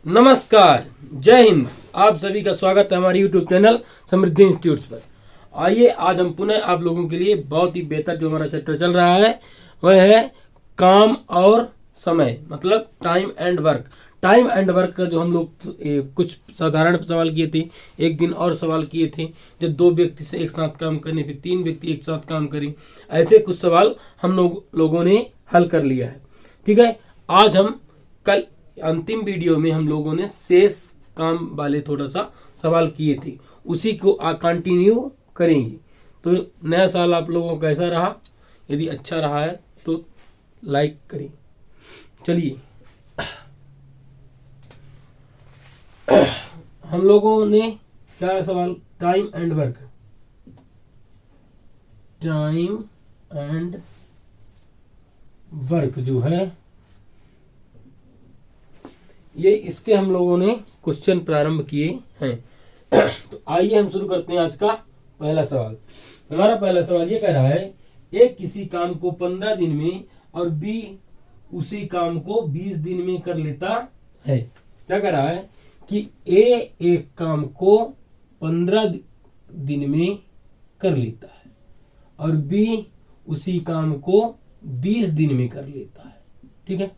नमस्कार, जय हिंद। आप सभी का स्वागत है हमारे YouTube चैनल समृद्धि इंस्टीट्यूट्स पर। आइए आज हम पुनः आप लोगों के लिए बहुत ही बेहतर जो हमारा चैप्टर चल रहा है वह है काम और समय, मतलब time and work. Time and work का जो हम लोग कुछ साधारण सवाल किए थे, एक दिन और सवाल किए थे, जब 2 व्यक्ति से एक साथ काम करने पे 3 व्यक्ति एक साथ काम करें, ऐसे कुछ सवाल हम लोगों ने हल कर लिया है। ठीक है, आज हम कल अंतिम वीडियो में हम लोगों ने शेष काम वाले थोड़ा सा सवाल किए थे, उसी को कंटिन्यू करेंगे। तो नया साल आप लोगों को कैसा रहा? यदि अच्छा रहा है तो लाइक करें। चलिए, हम लोगों ने क्या सवाल, time and work, time and work जो है ये इसके हम लोगों ने क्वेश्चन प्रारंभ किए हैं। तो आइए हम शुरू करते हैं आज का पहला सवाल। हमारा पहला सवाल ये कह रहा है, ए किसी काम को 15 दिन में और बी उसी काम को 20 दिन में कर लेता है। क्या कह रहा है कि ए एक काम को 15 दिन में कर लेता है और बी उसी काम को 20 दिन में कर लेता है। ठीक है,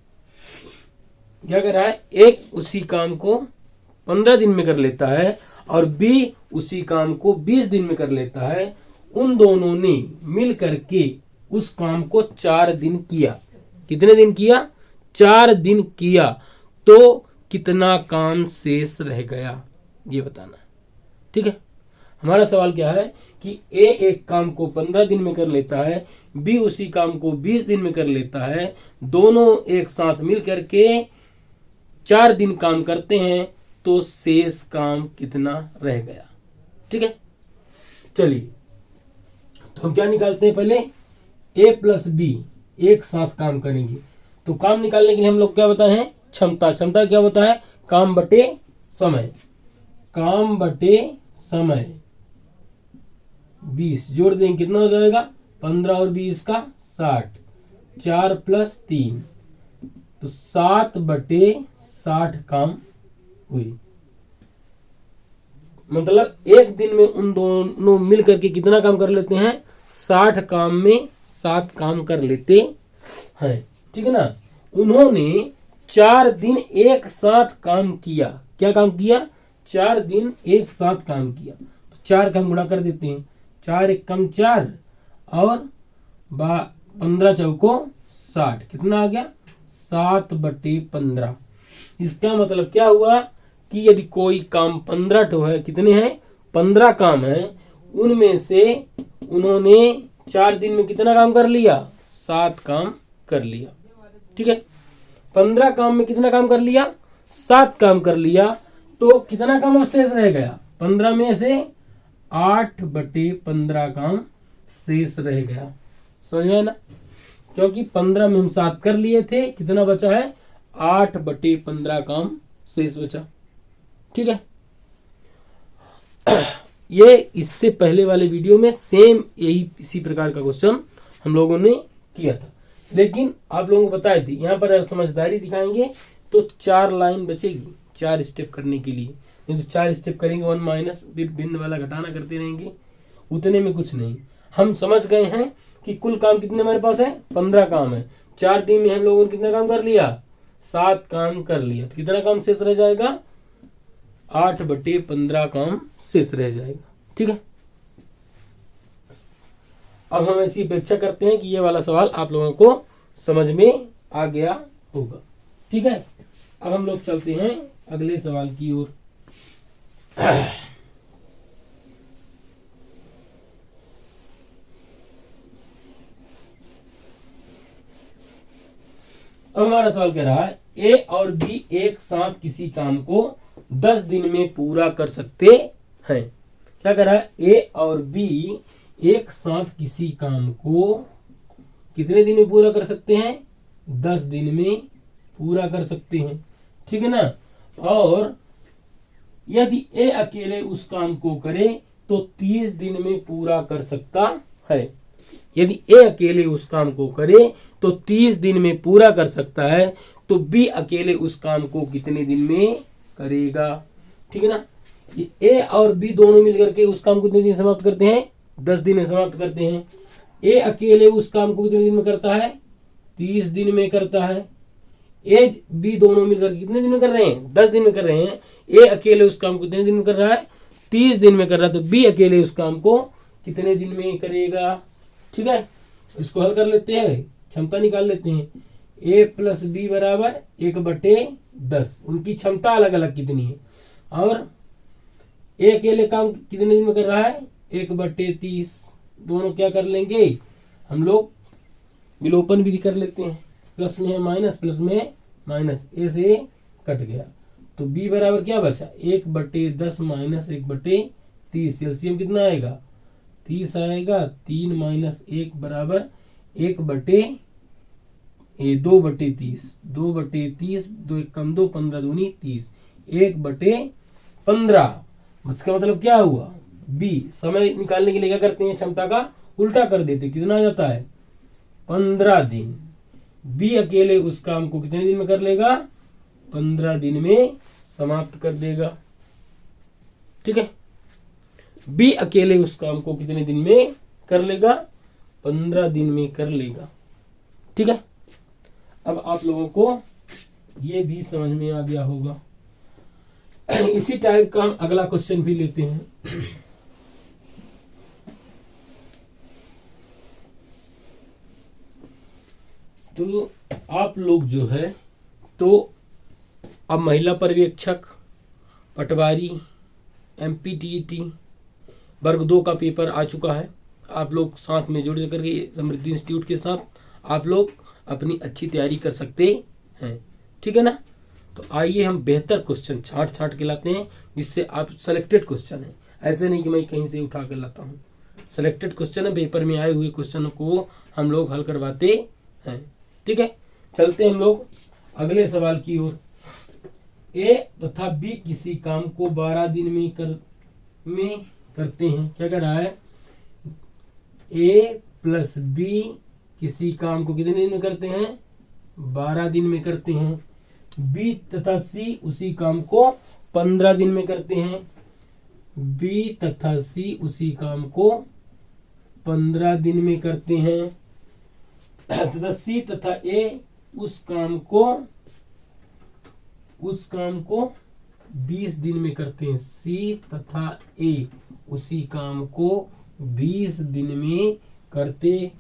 क्या कर रहा है, एक उसी काम को 15 दिन में कर लेता है और बी उसी काम को 20 दिन में कर लेता है। उन दोनों ने मिल करके उस काम को 4 दिन किया। कितने दिन किया? 4 दिन किया। तो कितना काम शेष रह गया, ये बताना। ठीक है, हमारा सवाल क्या है कि ए एक काम को 15 दिन में कर लेता है, बी उसी काम को 20 दिन में कर लेता है। दोनों एक साथ मिल करके 4 दिन काम करते हैं, तो शेष काम कितना रह गया। ठीक है, चलिए तो हम क्या निकालते हैं, पहले ए प्लस बी एक साथ काम करेंगे। तो काम निकालने के लिए हम लोग क्या बताए हैं, क्षमता। क्षमता क्या होता है, काम बटे समय। काम बटे समय 20 जोड़ देंगे, कितना हो जाएगा, 15 और 20 का 60, 4 प्लस 3 तो 7 बटे 60 काम हुई। मतलब एक दिन में उन दोनों मिल करके कितना काम कर लेते हैं, 60 काम में 7 काम कर लेते हैं। ठीक है ना, उन्होंने 4 दिन एक साथ काम किया। क्या काम किया? 4 दिन एक साथ काम किया। तो 4 का गुणा कर देते हैं, 4 एक कम 4 और 15 चौको 60, कितना आ गया, 7 बटे 15। इसका मतलब क्या हुआ कि यदि कोई काम 15 ठो है, कितने हैं, 15 काम है, उनमें से उन्होंने 4 दिन में कितना काम कर लिया, 7 काम कर लिया। ठीक है, 15 काम में कितना काम कर लिया, 7 काम कर लिया। तो कितना काम शेष रह गया, 15 में से 8 बटे 15 काम शेष रह गया। समझ में ना, क्योंकि 15 में हम 7 कर लिए थे, कितना बचा है, 8 बटे 15 काम शेष बचा। ठीक है, ये इससे पहले वाले वीडियो में सेम यही इसी प्रकार का क्वेश्चन हम लोगों ने किया था, लेकिन आप लोगों को बताए थे। यहाँ पर समझदारी दिखाएंगे तो 4 लाइन बचेगी 4 स्टेप करने के लिए। नहीं तो 4 स्टेप करेंगे 1 माइनस भिन्न वाला घटाना करते रहेंगे, उतने में कुछ नहीं। हम समझ गए हैं कि कुल काम कितने हमारे पास है, 15 काम है। 4 दिन में हम लोगों ने कितना काम कर लिया, 7 काम कर लिया। तो कितना काम शेष रह जाएगा, 8 बटे 15 काम शेष रह जाएगा। ठीक है, अब हम ऐसी अपेक्षा करते हैं कि ये वाला सवाल आप लोगों को समझ में आ गया होगा। ठीक है, अब हम लोग चलते हैं अगले सवाल की ओर। अब हमारा सवाल कह रहा है, ए और बी एक साथ किसी काम को 10 दिन में पूरा कर सकते हैं। क्या कह रहा है, ए और बी एक साथ किसी काम को कितने दिन में पूरा कर सकते हैं, 10 दिन में पूरा कर सकते हैं। ठीक है ना, और यदि ए अकेले उस काम को करे तो 30 दिन में पूरा कर सकता है। यदि ए अकेले उस काम को करे तो 30 दिन में पूरा कर सकता है, तो बी अकेले उस काम को कितने दिन में करेगा। ठीक है ना। ये ए और बी दोनों मिलकर के उस काम को कितने दिन समाप्त करते हैं? 10 दिन में समाप्त करते हैं। ए अकेले उस काम को कितने दिन में करता है? 30 दिन में करता है। ए बी दोनों मिलकर कितने दिन में कर रहे हैं? 10 दिन में कर रहे हैं। ए अकेले उस काम को कितने दिन में कर रहा है? 30 दिन में कर रहा है। तो बी अकेले उस काम को कितने दिन में करेगा? ठीक है, इसको हल कर लेते हैं, क्षमता निकाल लेते हैं। ए प्लस बी बराबर 1/10। उनकी क्षमता अलग अलग कितनी है, और ए अकेले काम कितने दिन में कर रहा है? 1/30। दोनों क्या कर लेंगे हम लोग? विलोपन भी कर लेते हैं। प्लस में है माइनस, प्लस में माइनस, ए से कट गया। तो बी बराबर क्या बचा? 1/10 माइनस 1/30। एलसीएम कितना आएगा? 30 आएगा। 3 माइनस 1 बराबर 2/30। 2/30, 2 1 कम 2, 15 दूनी 30। 1/15। इसका मतलब क्या हुआ? बी। समय निकालने के लिए क्या करते हैं? क्षमता का उल्टा कर देते। कितना आ जाता है? 15 दिन। बी अकेले उस काम को कितने दिन में कर लेगा? 15 दिन में समाप्त कर देगा। ठीक है, बी अकेले उस काम को कितने दिन में कर लेगा? 15 दिन में कर लेगा। ठीक है, अब आप लोगों को ये भी समझ में आ गया होगा। इसी टाइप का हम अगला क्वेश्चन भी लेते हैं। तो आप लोग जो है, तो अब महिला पर्यवेक्षक, पटवारी, एमपीटीईटी वर्ग 2 का पेपर आ चुका है। आप लोग साथ में जुड़ करके समृद्धि इंस्टीट्यूट के साथ आप लोग अपनी अच्छी तैयारी कर सकते हैं। ठीक है ना। तो आइए हम बेहतर क्वेश्चन छांट के लाते हैं, जिससे आप सेलेक्टेड क्वेश्चन है, ऐसे नहीं कि मैं कहीं से उठा कर लाता हूँ। सेलेक्टेड क्वेश्चन है, पेपर में आए हुए क्वेश्चन को हम लोग हल करवाते हैं। ठीक है, चलते हैं हम लोग अगले सवाल की ओर। ए तथा बी किसी काम को 12 दिन में करते हैं। क्या कर रहा है? ए प्लस बी किसी काम को कितने दिन में करते हैं? 12 दिन में करते हैं। बी तथा सी उसी काम को 15 दिन में करते हैं। बी तथा सी उसी काम को 15 दिन में करते हैं, तथा सी तथा ए उस काम को 20 दिन में करते हैं। सी तथा ए उसी काम को 20 दिन में करते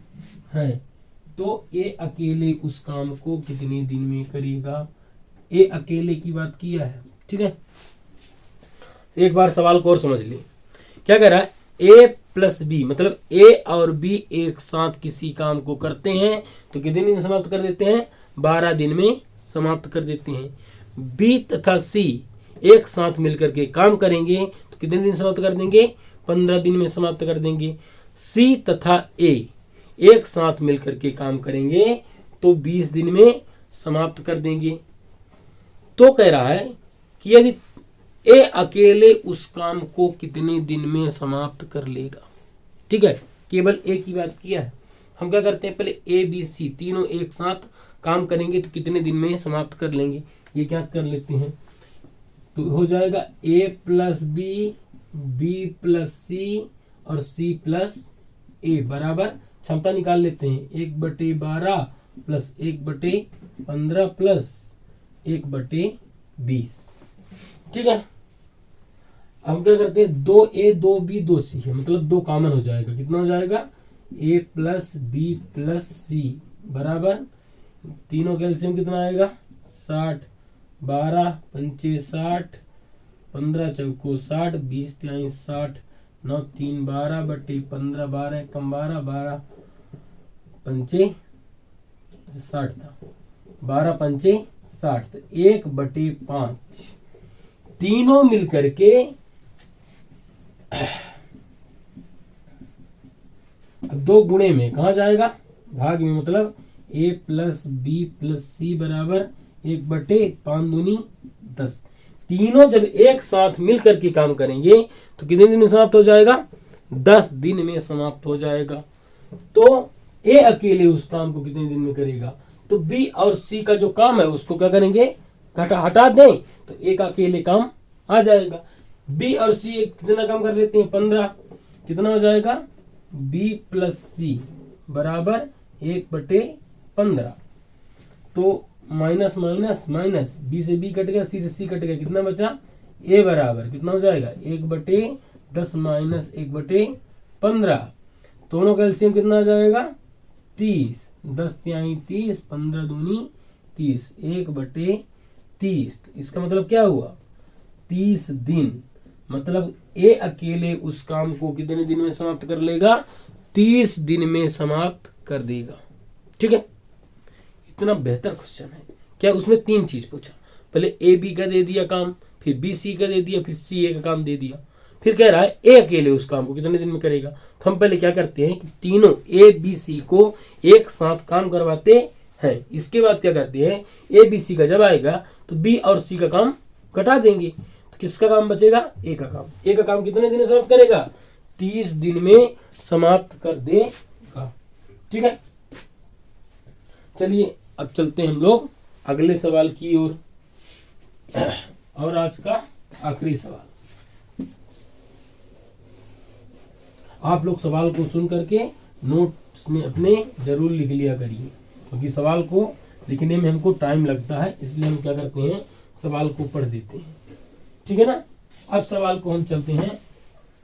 हैं। तो ए अकेले उस काम को कितने दिन में करेगा? ए अकेले की बात किया है। ठीक है, एक बार सवाल को और समझ ली। क्या कह रहा है? ए प्लस बी, मतलब ए और बी एक साथ किसी काम को करते हैं तो कितने दिन समाप्त कर देते हैं? 12 दिन में समाप्त कर देते हैं। बी तथा सी एक साथ मिलकर के काम करेंगे तो कितने दिन समाप्त कर देंगे? 15 दिन में समाप्त कर देंगे। सी तथा ए एक साथ मिलकर के काम करेंगे तो 20 दिन में समाप्त कर देंगे। तो कह रहा है कि यदि ए अकेले उस काम को कितने दिन में समाप्त कर लेगा। ठीक है, केवल ए की बात किया है। हम क्या करते हैं? पहले ए बी सी तीनों एक साथ काम करेंगे तो कितने दिन में समाप्त कर लेंगे, ये क्या कर लेते हैं। तो हो जाएगा ए प्लस बी, बी प्लस सी और सी प्लस ए बराबर, क्षमता निकाल लेते हैं, 1/12 प्लस 1/15 प्लस 1/20। ठीक है, हम क्या करते हैं? 2a 2b 2c है, मतलब 2 कॉमन हो जाएगा। कितना हो जाएगा? a प्लस बी प्लस सी बराबर, तीनों कैल्शियम कितना आएगा? 60। 12 पंचे 60, 15 चौको 60, 20 तिहाई 60, 9 3 12/15, 12 कम 12, 12 पंचे 60 था, 12 पंचे 60, तो 1/5 तीनों मिलकर के अब 2 गुणे में कहा जाएगा? भाग में, मतलब a प्लस बी प्लस सी बराबर 1/5 दूनी 10। तीनों जब एक साथ मिलकर के काम करेंगे तो कितने दिन में समाप्त हो जाएगा? 10 दिन में समाप्त हो जाएगा। तो ए अकेले उस काम को कितने दिन में करेगा? तो बी और सी का जो काम है उसको क्या करेंगे? हटा दें तो एक अकेले काम आ जाएगा। बी और सी कितना काम कर लेते हैं 15, कितना हो जाएगा बी प्लस सी बराबर 1/15। तो माइनस माइनस माइनस, बी से बी कट गया, सी से सी कट गया, कितना बचा ए बराबर कितना हो जाएगा 1/10 माइनस 1/15। दोनों का एलसीएम कितना आ जाएगा 30, 10 तिहाई 30, 15 दूनी 30, 1/30। इसका मतलब क्या हुआ 30 दिन। मतलब ए अकेले उस काम को कितने दिन में समाप्त कर लेगा 30 दिन में समाप्त कर देगा। ठीक है, इतना बेहतर क्वेश्चन है। क्या उसमें 3 चीज पूछा, पहले ए बी का दे दिया काम, फिर बी सी का दे दिया, फिर सी ए का काम दे दिया, फिर कह रहा है ए अकेले उस काम को कितने दिन में करेगा। तो हम पहले क्या करते हैं कि तीनों ए बी सी को एक साथ काम करवाते हैं। इसके बाद क्या करते हैं ए बी सी का जब आएगा तो बी और सी का काम घटा देंगे, तो किसका काम बचेगा ए का काम। ए का काम कितने दिन में समाप्त करेगा 30 दिन में समाप्त कर देगा। ठीक है, चलिए अब चलते हैं हम लोग अगले सवाल की ओर, और आज का आखिरी सवाल। आप लोग सवाल को सुन करके नोट्स में अपने जरूर लिख लिया करिए, क्योंकि सवाल को लिखने में हमको टाइम लगता है, इसलिए हम क्या करते हैं सवाल को पढ़ देते हैं। ठीक है ना। अब सवाल को हम चलते हैं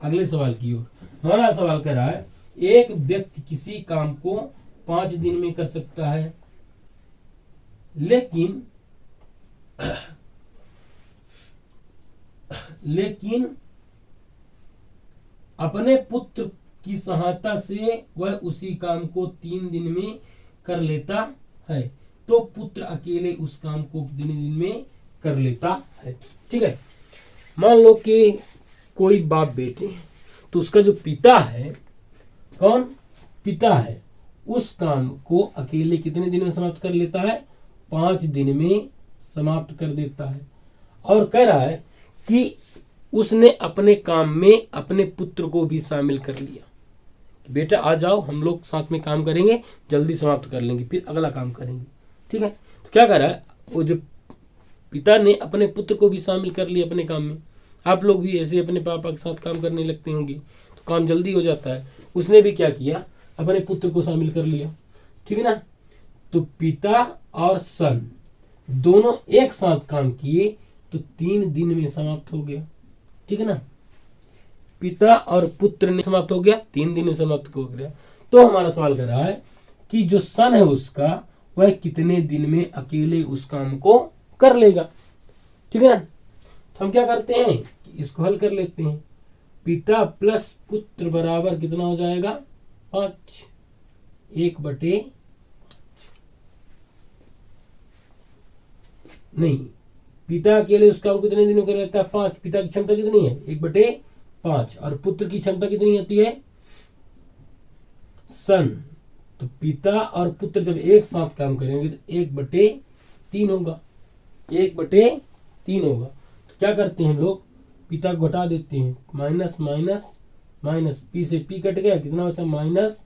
अगले सवाल की ओर। हमारा सवाल कह रहा है एक व्यक्ति किसी काम को 5 दिन में कर सकता है, लेकिन अपने पुत्र की सहायता से वह उसी काम को 3 दिन में कर लेता है, तो पुत्र अकेले उस काम को कितने दिन में कर लेता है। ठीक है, मान लो कि कोई बाप बेटे हैं, तो उसका जो पिता है, कौन पिता है, उस काम को अकेले कितने दिन में समाप्त कर लेता है 5 दिन में समाप्त कर देता है। और कह रहा है कि उसने अपने काम में अपने पुत्र को भी शामिल कर लिया, बेटा आ जाओ हम लोग साथ में काम करेंगे, जल्दी समाप्त कर लेंगे, फिर अगला काम करेंगे। ठीक है, तो क्या कर रहा है वो जो पिता ने अपने पुत्र को भी शामिल कर लिया अपने काम में। आप लोग भी ऐसे अपने पापा के साथ काम करने लगते होंगे तो काम जल्दी हो जाता है। उसने भी क्या किया अपने पुत्र को शामिल कर लिया। ठीक है ना, तो पिता और सन दोनों एक साथ काम किए तो 3 दिन में समाप्त हो गया। ठीक है ना, पिता और पुत्र ने समाप्त हो गया, 3 दिन में समाप्त हो गया। तो हमारा सवाल कर रहा है कि जो सन है उसका वह कितने दिन में अकेले उस काम को कर लेगा। ठीक है ना, तो हम क्या करते हैं कि इसको हल कर लेते हैं। पिता प्लस पुत्र बराबर कितना हो जाएगा 5, 1/5 नहीं, पिता अकेले उस काम कितने दिन में कर लेता है 5। पिता की क्षमता कितनी है 1/5, और पुत्र की क्षमता कितनी होती है सन। तो पिता और पुत्र जब एक साथ काम करेंगे तो 1/3 होगा, 1/3 होगा। तो क्या करते हैं हम लोग पिता को घटा देते हैं, माइनस माइनस माइनस, पी से पी कट गया, कितना बचा माइनस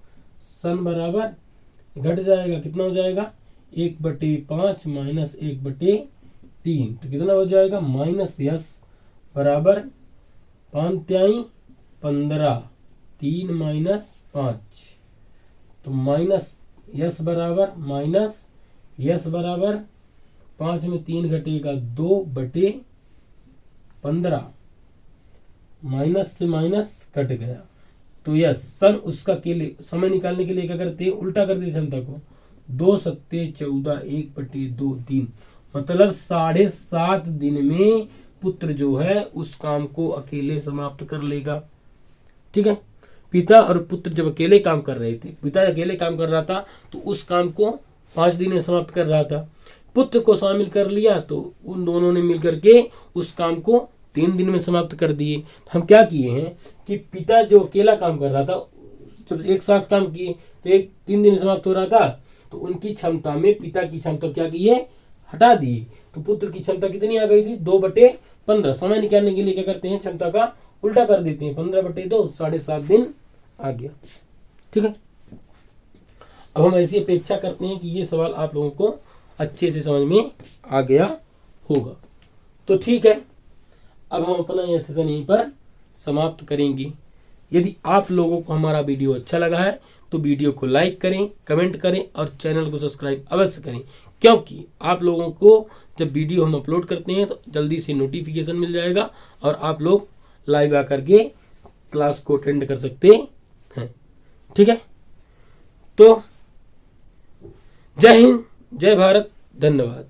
सन बराबर घट जाएगा, कितना हो जाएगा 1/5 माइनस 1/3, तो कितना हो जाएगा माइनस यस बराबर 5 तिहाई 15, 3 माइनस 5, तो माइनस यस बराबर 5 में 3 घटेगा 2/15, माइनस से माइनस कट गया। तो यस सन उसका के लिए समय निकालने के लिए क्या करते हैं उल्टा कर देते क्षमता को, 2 सत्ते 14, 1/2 3, मतलब 7.5 दिन में पुत्र जो है उस काम को अकेले समाप्त कर लेगा। ठीक है, पिता और पुत्र जब अकेले काम कर रहे थे, पिता अकेले काम कर रहा था तो उस काम को 5 दिन में समाप्त कर रहा था। पुत्र को शामिल कर लिया तो उन दोनों ने मिलकर के उस काम को 3 दिन में समाप्त कर दिए। हम क्या किए हैं कि पिता जो अकेला काम कर रहा था जब एक साथ काम किए तो 3 दिन में समाप्त हो रहा था, तो उनकी क्षमता में पिता की क्षमता क्या की है हटा दी, तो पुत्र की क्षमता कितनी आ गई थी 2/15। समय निकालने के लिए क्या करते हैं क्षमता का उल्टा कर देते हैं, 15/2 7.5 दिन आ गया। ठीक है, अब हम ऐसी अपेक्षा करते हैं कि ये सवाल आप लोगों को अच्छे से समझ में आ गया होगा। तो ठीक है, अब हम अपना यह सेशन यहीं पर समाप्त करेंगे। यदि आप लोगों को हमारा वीडियो अच्छा लगा है तो वीडियो को लाइक करें, कमेंट करें और चैनल को सब्सक्राइब अवश्य करें, क्योंकि आप लोगों को जब वीडियो हम अपलोड करते हैं तो जल्दी से नोटिफिकेशन मिल जाएगा और आप लोग लाइव आकर के क्लास को अटेंड कर सकते हैं। ठीक है, तो जय हिंद, जय भारत, धन्यवाद।